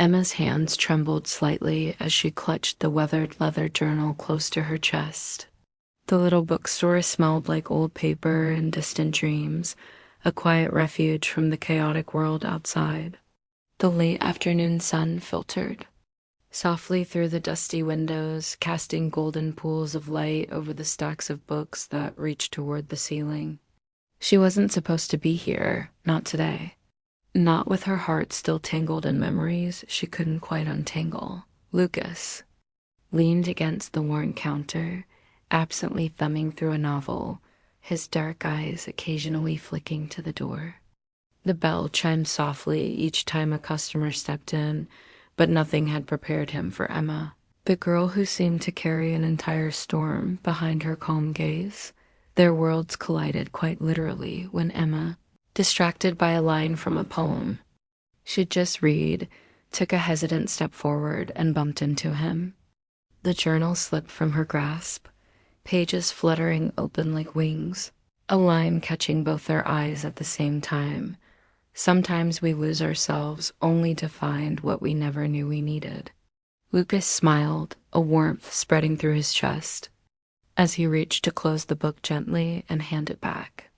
Emma's hands trembled slightly as she clutched the weathered leather journal close to her chest. The little bookstore smelled like old paper and distant dreams, a quiet refuge from the chaotic world outside. The late afternoon sun filtered softly through the dusty windows, casting golden pools of light over the stacks of books that reached toward the ceiling. She wasn't supposed to be here, not today. Not with her heart still tangled in memories she couldn't quite untangle. Lucas leaned against the worn counter, absently thumbing through a novel, his dark eyes occasionally flicking to the door. The bell chimed softly each time a customer stepped in, but nothing had prepared him for Emma, the girl who seemed to carry an entire storm behind her calm gaze. Their worlds collided quite literally when Emma, distracted by a line from a poem she'd just read, took a hesitant step forward and bumped into him. The journal slipped from her grasp, pages fluttering open like wings, a line catching both their eyes at the same time. Sometimes we lose ourselves only to find what we never knew we needed. Lucas smiled, a warmth spreading through his chest, as he reached to close the book gently and hand it back.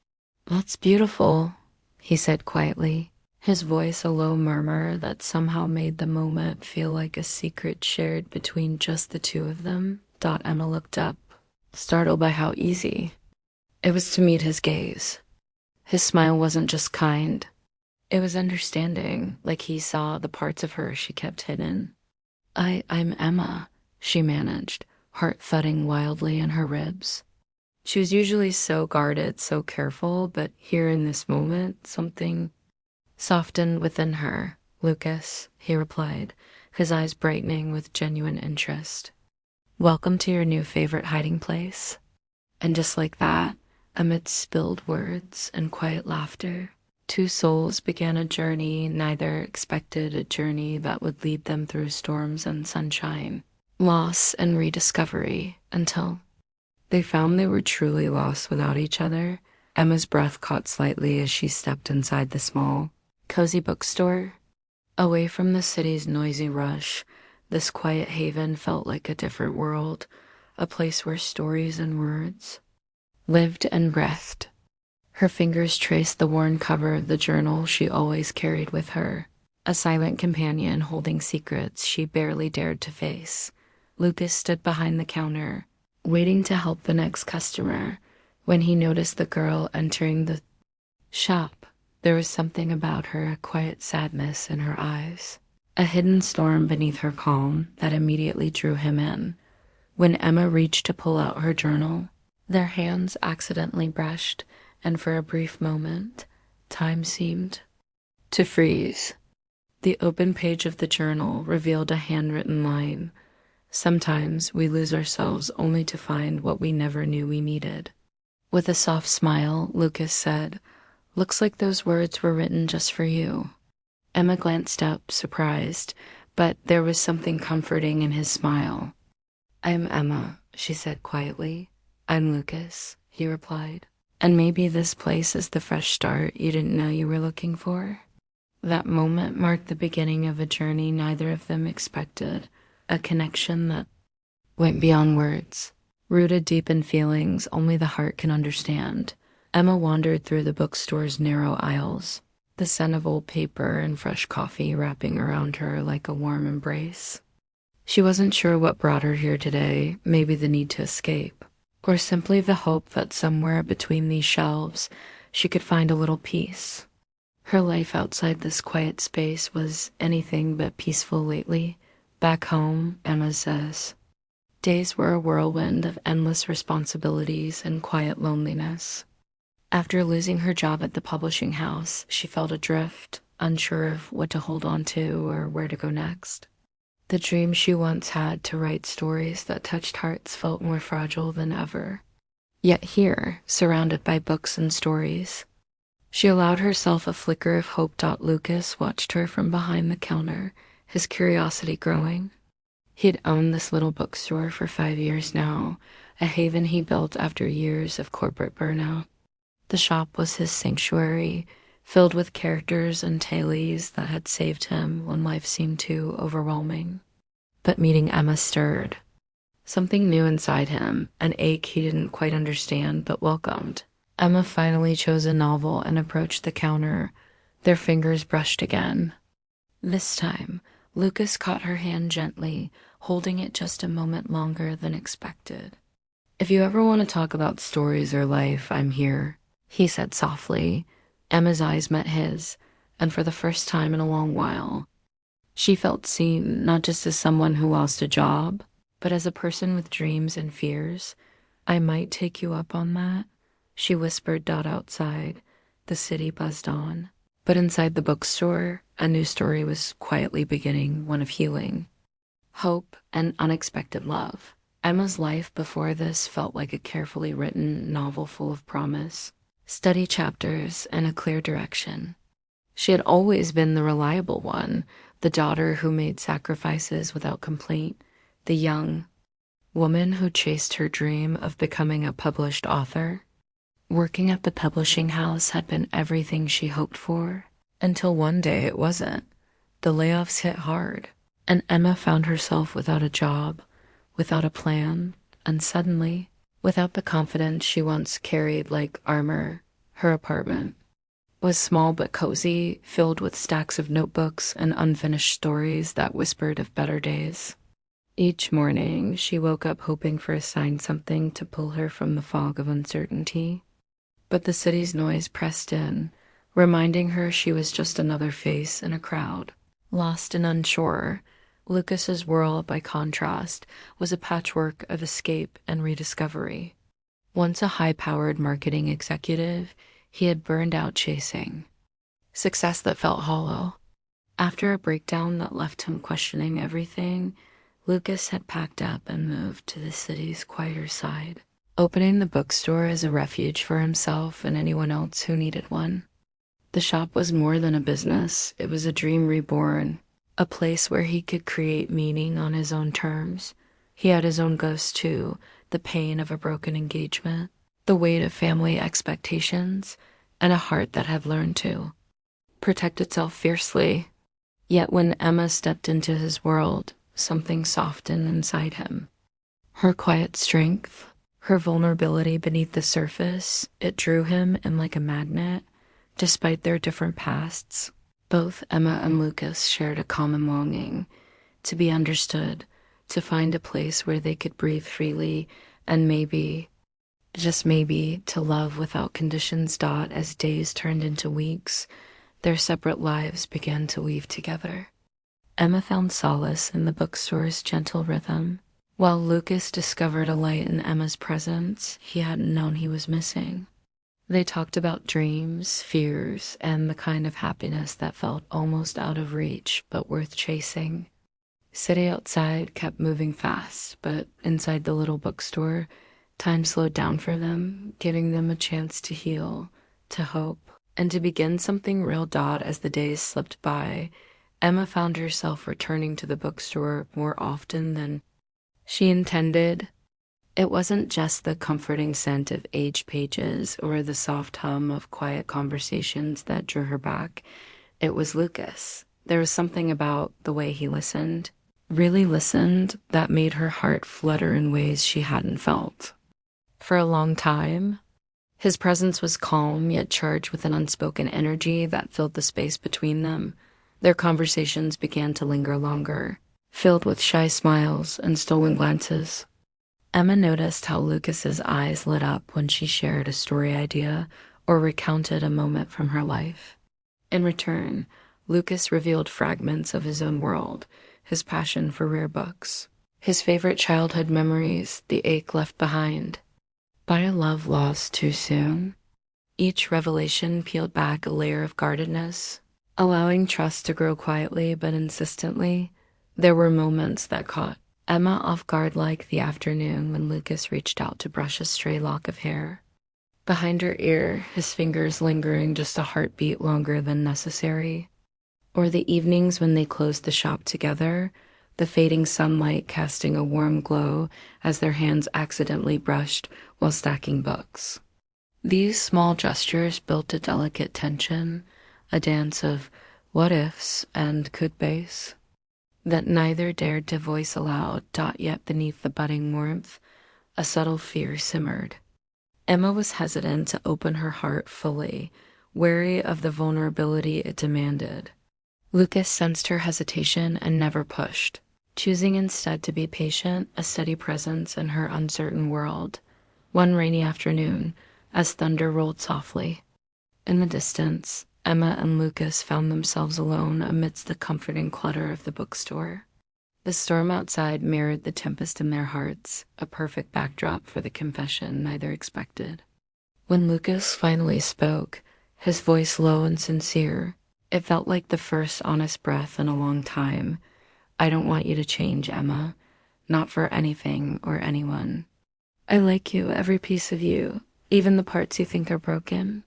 "That's beautiful," he said quietly, his voice a low murmur that somehow made the moment feel like a secret shared between just the two of them. Emma looked up, startled by how easy it was to meet his gaze. His smile wasn't just kind, it was understanding, like he saw the parts of her she kept hidden. I'm Emma," she managed, heart thudding wildly in her ribs. She was usually so guarded, so careful, but here in this moment, something softened within her. "Lucas," he replied, his eyes brightening with genuine interest. "Welcome to your new favorite hiding place." And just like that, amidst spilled words and quiet laughter, two souls began a journey neither expected, a journey that would lead them through storms and sunshine, loss and rediscovery, until they found they were truly lost without each other. Emma's breath caught slightly as she stepped inside the small, cozy bookstore. Away from the city's noisy rush, this quiet haven felt like a different world, a place where stories and words lived and breathed. Her fingers traced the worn cover of the journal she always carried with her, a silent companion holding secrets she barely dared to face. Lucas stood behind the counter, waiting to help the next customer, when he noticed the girl entering the shop. There was something about her, a quiet sadness in her eyes, a hidden storm beneath her calm that immediately drew him in. When Emma reached to pull out her journal, their hands accidentally brushed, and for a brief moment, time seemed to freeze. The open page of the journal revealed a handwritten line. "Sometimes we lose ourselves only to find what we never knew we needed." With a soft smile, Lucas said, "Looks like those words were written just for you." Emma glanced up, surprised, but there was something comforting in his smile. "I'm Emma," she said quietly. "I'm Lucas," he replied. "And maybe this place is the fresh start you didn't know you were looking for." That moment marked the beginning of a journey neither of them expected, a connection that went beyond words, rooted deep in feelings only the heart can understand. Emma wandered through the bookstore's narrow aisles, the scent of old paper and fresh coffee wrapping around her like a warm embrace. She wasn't sure what brought her here today, maybe the need to escape, or simply the hope that somewhere between these shelves she could find a little peace. Her life outside this quiet space was anything but peaceful lately. Back home, Emma says, days were a whirlwind of endless responsibilities and quiet loneliness. After losing her job at the publishing house, she felt adrift, unsure of what to hold on to or where to go next. The dream she once had to write stories that touched hearts felt more fragile than ever. Yet here, surrounded by books and stories, she allowed herself a flicker of hope. Lucas watched her from behind the counter, his curiosity growing. He'd owned this little bookstore for 5 years now, a haven he built after years of corporate burnout. The shop was his sanctuary, filled with characters and tales that had saved him when life seemed too overwhelming. But meeting Emma stirred something new inside him, an ache he didn't quite understand but welcomed. Emma finally chose a novel and approached the counter. Their fingers brushed again. This time, Lucas caught her hand gently, holding it just a moment longer than expected. "If you ever want to talk about stories or life, I'm here," he said softly. Emma's eyes met his, and for the first time in a long while, she felt seen not just as someone who lost a job, but as a person with dreams and fears. "I might take you up on that," she whispered. Outside, the city buzzed on. But inside the bookstore, a new story was quietly beginning, one of healing, hope, and unexpected love. Emma's life before this felt like a carefully written novel full of promise, steady chapters, and a clear direction. She had always been the reliable one, the daughter who made sacrifices without complaint, the young woman who chased her dream of becoming a published author. Working at the publishing house had been everything she hoped for, until one day it wasn't. The layoffs hit hard, and Emma found herself without a job, without a plan, and suddenly, without the confidence she once carried like armor. Her apartment was small but cozy, filled with stacks of notebooks and unfinished stories that whispered of better days. Each morning, she woke up hoping for a sign, something to pull her from the fog of uncertainty. But the city's noise pressed in, reminding her she was just another face in a crowd, lost and unsure. Lucas's world, by contrast, was a patchwork of escape and rediscovery. Once a high-powered marketing executive, he had burned out chasing success that felt hollow. After a breakdown that left him questioning everything, Lucas had packed up and moved to the city's quieter side, opening the bookstore as a refuge for himself and anyone else who needed one. The shop was more than a business. It was a dream reborn, a place where he could create meaning on his own terms. He had his own ghosts too, the pain of a broken engagement, the weight of family expectations, and a heart that had learned to protect itself fiercely. Yet when Emma stepped into his world, something softened inside him. Her quiet strength, her vulnerability beneath the surface, it drew him in like a magnet. Despite their different pasts, both Emma and Lucas shared a common longing to be understood, to find a place where they could breathe freely, and maybe, just maybe, to love without conditions. As days turned into weeks, their separate lives began to weave together. Emma found solace in the bookstore's gentle rhythm, while Lucas discovered a light in Emma's presence he hadn't known he was missing. They talked about dreams, fears, and the kind of happiness that felt almost out of reach but worth chasing. City outside kept moving fast, but inside the little bookstore, time slowed down for them, giving them a chance to heal, to hope, and to begin something real. As the days slipped by, Emma found herself returning to the bookstore more often than she intended. It wasn't just the comforting scent of aged pages or the soft hum of quiet conversations that drew her back. It was Lucas. There was something about the way he listened, really listened, that made her heart flutter in ways she hadn't felt for a long time. His presence was calm, yet charged with an unspoken energy that filled the space between them. Their conversations began to linger longer, filled with shy smiles and stolen glances. Emma noticed how Lucas's eyes lit up when she shared a story idea or recounted a moment from her life. In return, Lucas revealed fragments of his own world, his passion for rare books, his favorite childhood memories, the ache left behind by a love lost too soon. Each revelation peeled back a layer of guardedness, allowing trust to grow quietly but insistently. There were moments that caught Emma off guard, like the afternoon when Lucas reached out to brush a stray lock of hair behind her ear, his fingers lingering just a heartbeat longer than necessary. Or the evenings when they closed the shop together, the fading sunlight casting a warm glow as their hands accidentally brushed while stacking books. These small gestures built a delicate tension, a dance of what ifs and could base that neither dared to voice aloud. Yet beneath the budding warmth, a subtle fear simmered. Emma was hesitant to open her heart fully, wary of the vulnerability it demanded. Lucas sensed her hesitation and never pushed, choosing instead to be patient, a steady presence in her uncertain world. One rainy afternoon, as thunder rolled softly in the distance, Emma and Lucas found themselves alone amidst the comforting clutter of the bookstore. The storm outside mirrored the tempest in their hearts, a perfect backdrop for the confession neither expected. When Lucas finally spoke, his voice low and sincere, it felt like the first honest breath in a long time. I don't want you to change, Emma. Not for anything or anyone. I like you, every piece of you, even the parts you think are broken.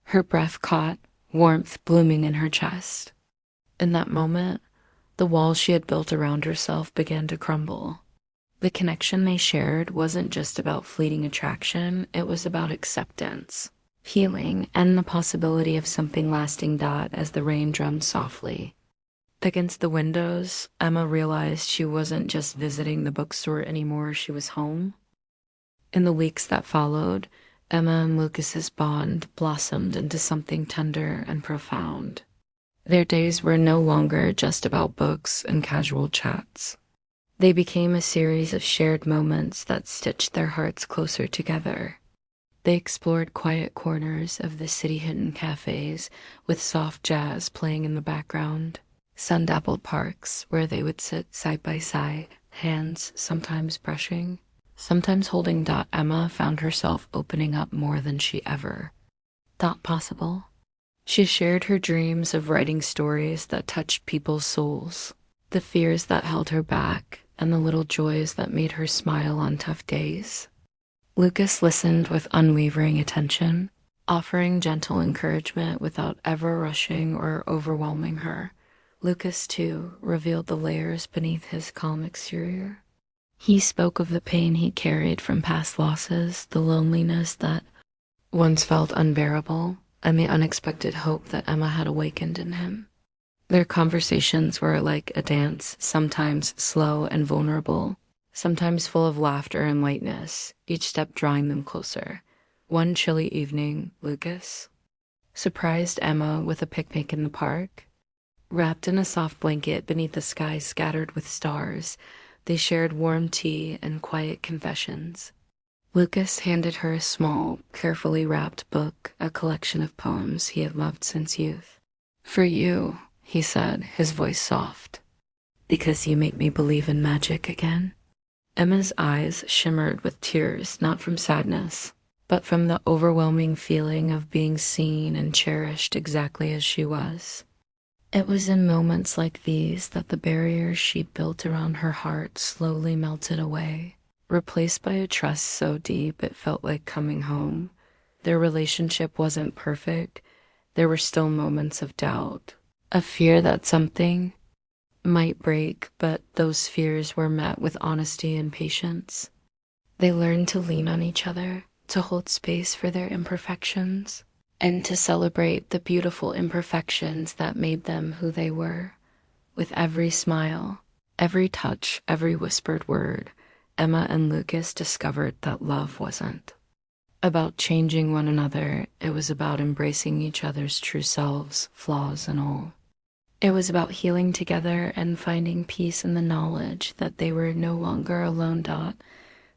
Her breath caught, warmth blooming in her chest. In that moment, the walls she had built around herself began to crumble. The connection they shared wasn't just about fleeting attraction, it was about acceptance, healing, and the possibility of something lasting. As the rain drummed softly against the windows, Emma realized she wasn't just visiting the bookstore anymore, she was home. In the weeks that followed, Emma and Lucas's bond blossomed into something tender and profound. Their days were no longer just about books and casual chats. They became a series of shared moments that stitched their hearts closer together. They explored quiet corners of the city-hidden cafes with soft jazz playing in the background, sun-dappled parks where they would sit side by side, hands sometimes brushing, sometimes holding. Emma found herself opening up more than she ever thought possible. She shared her dreams of writing stories that touched people's souls, the fears that held her back, and the little joys that made her smile on tough days. Lucas listened with unwavering attention, offering gentle encouragement without ever rushing or overwhelming her. Lucas, too, revealed the layers beneath his calm exterior. He spoke of the pain he carried from past losses, the loneliness that once felt unbearable, and the unexpected hope that Emma had awakened in him. Their conversations were like a dance, sometimes slow and vulnerable, sometimes full of laughter and lightness, each step drawing them closer. One chilly evening, Lucas surprised Emma with a picnic in the park. Wrapped in a soft blanket beneath a sky scattered with stars, they shared warm tea and quiet confessions. Lucas handed her a small, carefully wrapped book, a collection of poems he had loved since youth. "For you," he said, his voice soft, "because you make me believe in magic again." Emma's eyes shimmered with tears, not from sadness, but from the overwhelming feeling of being seen and cherished exactly as she was. It was in moments like these that the barriers she built around her heart slowly melted away, replaced by a trust so deep it felt like coming home. Their relationship wasn't perfect. There were still moments of doubt, a fear that something might break, but those fears were met with honesty and patience. They learned to lean on each other, to hold space for their imperfections, and to celebrate the beautiful imperfections that made them who they were. With every smile, every touch, every whispered word, Emma and Lucas discovered that love wasn't about changing one another. It was about embracing each other's true selves, flaws and all. It was about healing together and finding peace in the knowledge that they were no longer alone.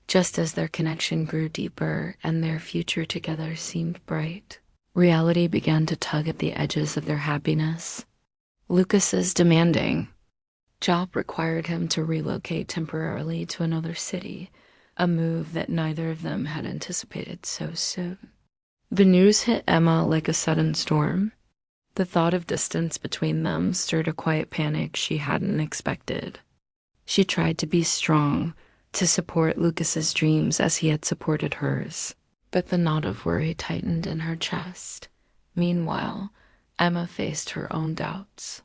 Just as their connection grew deeper and their future together seemed bright, reality began to tug at the edges of their happiness. Lucas's demanding job required him to relocate temporarily to another city, a move that neither of them had anticipated so soon. The news hit Emma like a sudden storm. The thought of distance between them stirred a quiet panic she hadn't expected. She tried to be strong, to support Lucas's dreams as he had supported hers, but the knot of worry tightened in her chest. Meanwhile, Emma faced her own doubts.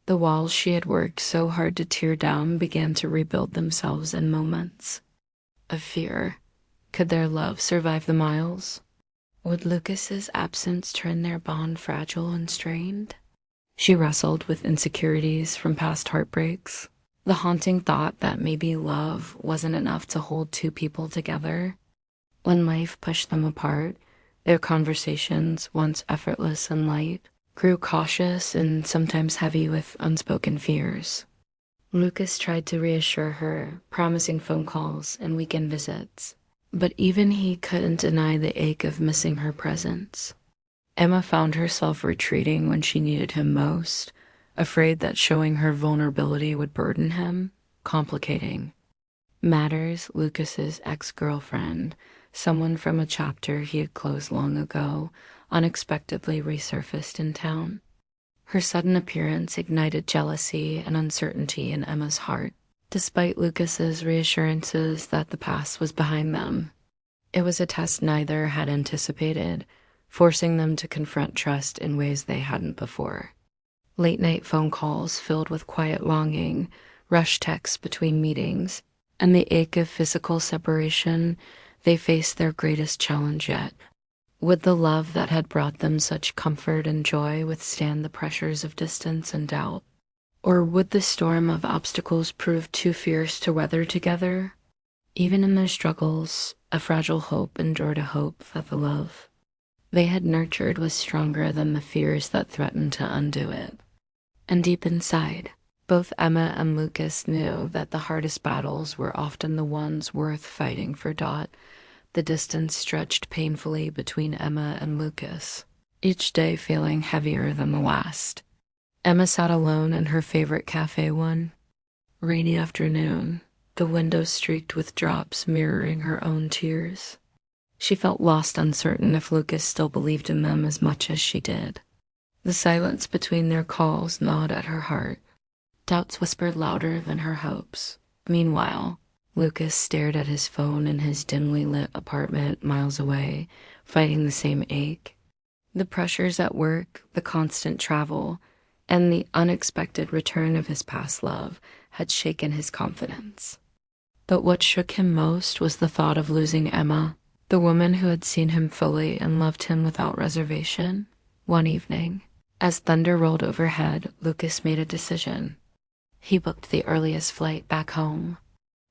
The walls she had worked so hard to tear down began to rebuild themselves in moments of fear. Could their love survive the miles? Would Lucas's absence turn their bond fragile and strained? She wrestled with insecurities from past heartbreaks, the haunting thought that maybe love wasn't enough to hold two people together. When life pushed them apart, their conversations, once effortless and light, grew cautious and sometimes heavy with unspoken fears. Lucas tried to reassure her, promising phone calls and weekend visits, but even he couldn't deny the ache of missing her presence. Emma found herself retreating when she needed him most, afraid that showing her vulnerability would burden him, complicating matters. Lucas's ex-girlfriend, someone from a chapter he had closed long ago, unexpectedly resurfaced in town. Her sudden appearance ignited jealousy and uncertainty in Emma's heart, despite Lucas's reassurances that the past was behind them. It was a test neither had anticipated, forcing them to confront trust in ways they hadn't before. Late-night phone calls filled with quiet longing, rushed texts between meetings, and the ache of physical separation, they faced their greatest challenge yet. Would the love that had brought them such comfort and joy withstand the pressures of distance and doubt? Or would the storm of obstacles prove too fierce to weather together? Even in their struggles, a fragile hope endured a hope that the love they had nurtured was stronger than the fears that threatened to undo it. And deep inside, both Emma and Lucas knew that the hardest battles were often the ones worth fighting for. The distance stretched painfully between Emma and Lucas, each day feeling heavier than the last. Emma sat alone in her favorite cafe one rainy afternoon, the window streaked with drops mirroring her own tears. She felt lost, uncertain if Lucas still believed in them as much as she did. The silence between their calls gnawed at her heart. Doubts whispered louder than her hopes. Meanwhile, Lucas stared at his phone in his dimly lit apartment miles away, fighting the same ache. The pressures at work, the constant travel, and the unexpected return of his past love had shaken his confidence. But what shook him most was the thought of losing Emma, the woman who had seen him fully and loved him without reservation. One evening, as thunder rolled overhead, Lucas made a decision. He booked the earliest flight back home.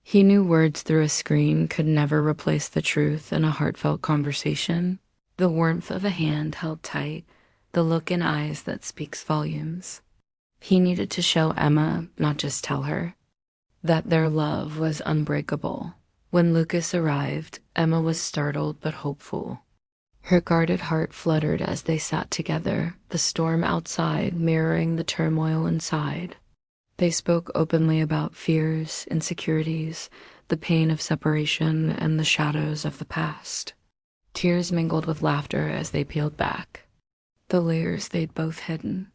He knew words through a screen could never replace the truth in a heartfelt conversation, the warmth of a hand held tight, the look in eyes that speaks volumes. He needed to show Emma, not just tell her, that their love was unbreakable. When Lucas arrived, Emma was startled but hopeful. Her guarded heart fluttered as they sat together, the storm outside mirroring the turmoil inside. They spoke openly about fears, insecurities, the pain of separation, and the shadows of the past. Tears mingled with laughter as they peeled back the layers they'd both hidden.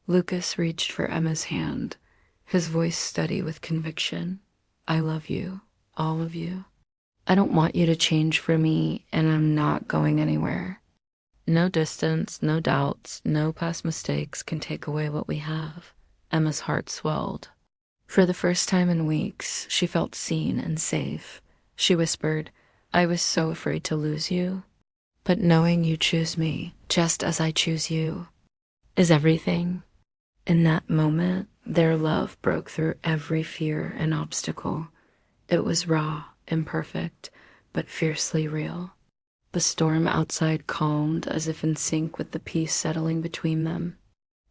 Lucas reached for Emma's hand, his voice steady with conviction. "I love you, all of you. I don't want you to change for me, and I'm not going anywhere. No distance, no doubts, no past mistakes can take away what we have." Emma's heart swelled. For the first time in weeks, she felt seen and safe. She whispered, "I was so afraid to lose you, but knowing you choose me, just as I choose you, is everything." In that moment, their love broke through every fear and obstacle. It was raw, imperfect, but fiercely real. The storm outside calmed as if in sync with the peace settling between them.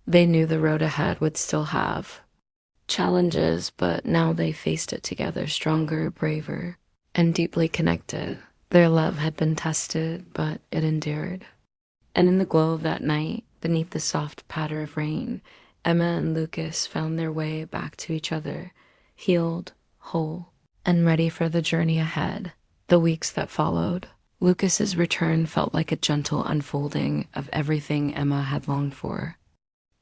They knew the road ahead would still have challenges, but now they faced it together, stronger, braver, and deeply connected. Their love had been tested, but it endured. And in the glow of that night, beneath the soft patter of rain, Emma and Lucas found their way back to each other, healed, whole, and ready for the journey ahead. The weeks that followed, Lucas's return felt like a gentle unfolding of everything Emma had longed for.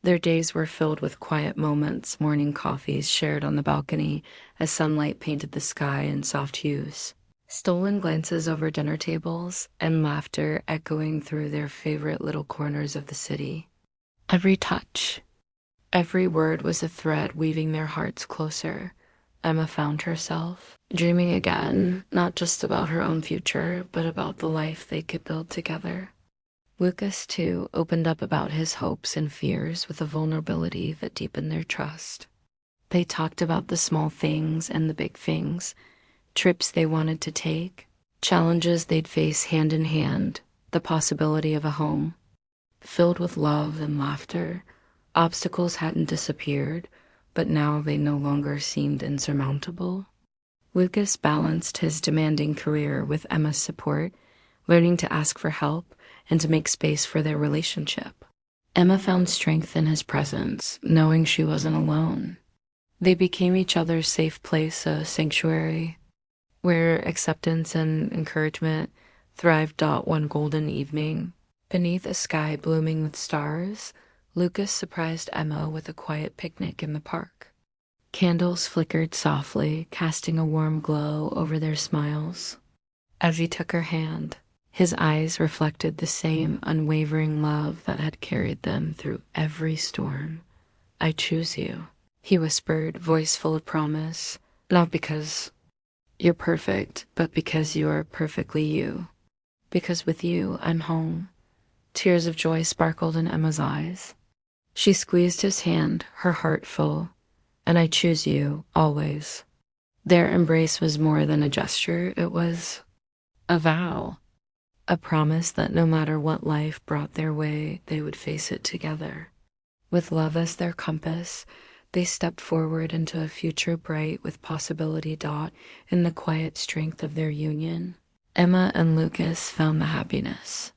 Their days were filled with quiet moments, morning coffees shared on the balcony as sunlight painted the sky in soft hues, stolen glances over dinner tables, and laughter echoing through their favorite little corners of the city. Every touch, every word was a thread weaving their hearts closer. Emma found herself dreaming again, not just about her own future, but about the life they could build together. Lucas, too, opened up about his hopes and fears with a vulnerability that deepened their trust. They talked about the small things and the big things, trips they wanted to take, challenges they'd face hand in hand, the possibility of a home. Filled with love and laughter, obstacles hadn't disappeared, but now they no longer seemed insurmountable. Lucas balanced his demanding career with Emma's support, learning to ask for help and to make space for their relationship. Emma found strength in his presence, knowing she wasn't alone. They became each other's safe place, a sanctuary, where acceptance and encouragement thrived. One golden evening, beneath a sky blooming with stars, Lucas surprised Emma with a quiet picnic in the park. Candles flickered softly, casting a warm glow over their smiles. As he took her hand, his eyes reflected the same unwavering love that had carried them through every storm. "I choose you," he whispered, voice full of promise, "not because you're perfect, but because you are perfectly you. Because with you, I'm home." Tears of joy sparkled in Emma's eyes. She squeezed his hand, her heart full. "And I choose you, always." Their embrace was more than a gesture, it was a vow. A promise that no matter what life brought their way, they would face it together. With love as their compass, they stepped forward into a future bright with possibility. In the quiet strength of their union, Emma and Lucas found the happiness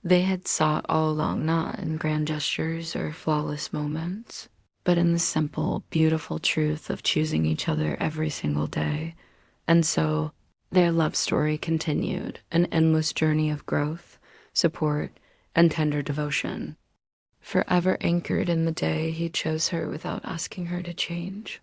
they had sought all along, not in grand gestures or flawless moments, but in the simple, beautiful truth of choosing each other every single day. And so, their love story continued, an endless journey of growth, support, and tender devotion, forever anchored in the day he chose her without asking her to change.